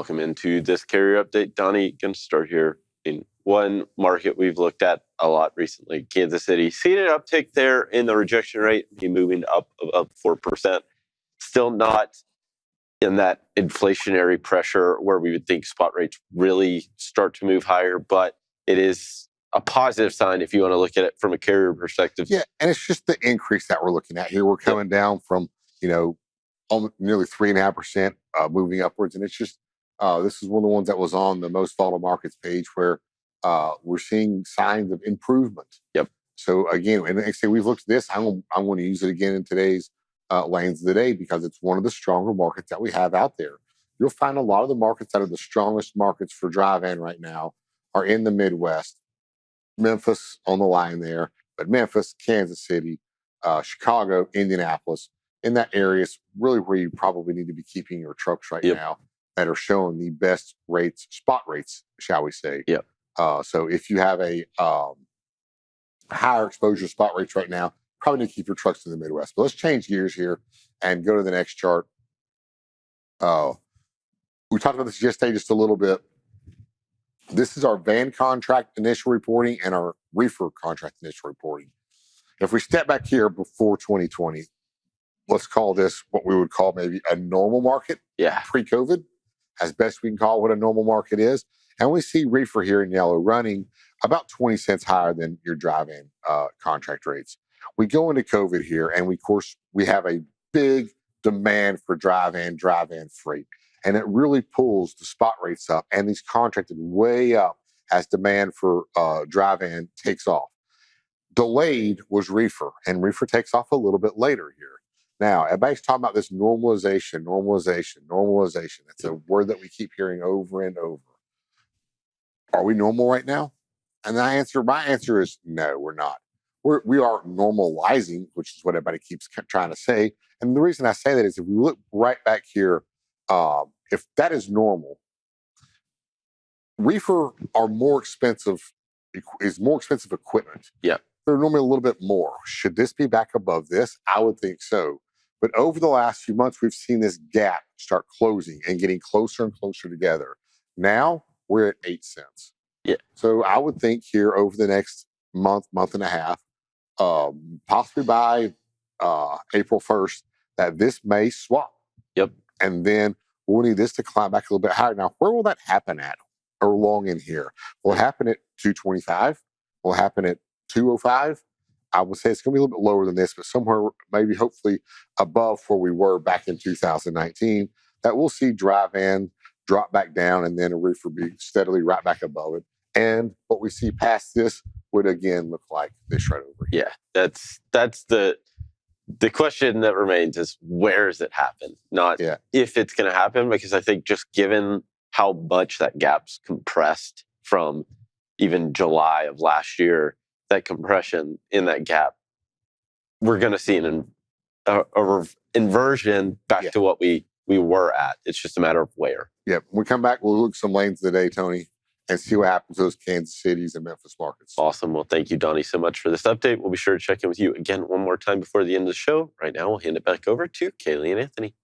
welcome into this carrier update. Donnie, going to start here. In one market we've looked at a lot recently, Kansas City, seeing an uptick there in the rejection rate, moving up 4%. Still not in that inflationary pressure where we would think spot rates really start to move higher, but it is a positive sign if you want to look at it from a carrier perspective. Yeah, and it's just the increase that we're looking at here. We're coming down from, almost nearly 3.5% moving upwards. And it's just, this is one of the ones that was on the most volatile markets page where we're seeing signs of improvement. Yep. So again, and like I say, we've looked at this. I'm going to use it again in today's lanes of the day because it's one of the stronger markets that we have out there. You'll find a lot of the markets that are the strongest markets for dry van right now are in the Midwest. Memphis on the line there, but Memphis, Kansas City, Chicago, Indianapolis, in that area is really where you probably need to be keeping your trucks right now that are showing the best rates, spot rates, shall we say. Yep. So if you have a higher exposure to spot rates right now, probably need to keep your trucks in the Midwest. But let's change gears here and go to the next chart. We talked about this yesterday just a little bit. This is our van contract initial reporting and our reefer contract initial reporting. If we step back here before 2020, let's call this what we would call maybe a normal market pre-COVID, as best we can call what a normal market is. And we see reefer here in yellow running about 20 cents higher than your dry van contract rates. We go into COVID here, and we have a big demand for dry van freight. And it really pulls the spot rates up, and these contracted way up as demand for dry van takes off. Delayed was reefer, and reefer takes off a little bit later here. Now, everybody's talking about this normalization. That's a word that we keep hearing over and over. Are we normal right now? And my answer is no, we're not. We are normalizing, which is what everybody keeps trying to say. And the reason I say that is if we look right back here, if that is normal, reefer are more expensive, is more expensive equipment. Yeah. They're normally a little bit more. Should this be back above this? I would think so. But over the last few months, we've seen this gap start closing and getting closer and closer together. Now we're at 8 cents. Yeah. So I would think here over the next month and a half, possibly by April 1st, that this may swap. Yep. And then we'll need this to climb back a little bit higher. Now, where will that happen at or along in here? Will it happen at 225? Will it happen at 205? I would say it's going to be a little bit lower than this, but somewhere maybe hopefully above where we were back in 2019, that we'll see dry van drop back down and then a reefer be steadily right back above it. And what we see past this would again look like this right over here. Yeah, that's the question that remains is where does it happen? Not if it's going to happen, because I think just given how much that gap's compressed from even July of last year, that compression in that gap, we're going to see an inversion back to what we were at. It's just a matter of where. Yeah, when we come back, we'll look at some lanes today, Tony, and see what happens to those Kansas Cities and Memphis markets. Awesome. Well, thank you, Donnie, so much for this update. We'll be sure to check in with you again one more time before the end of the show. Right now, we'll hand it back over to Kaylee and Anthony.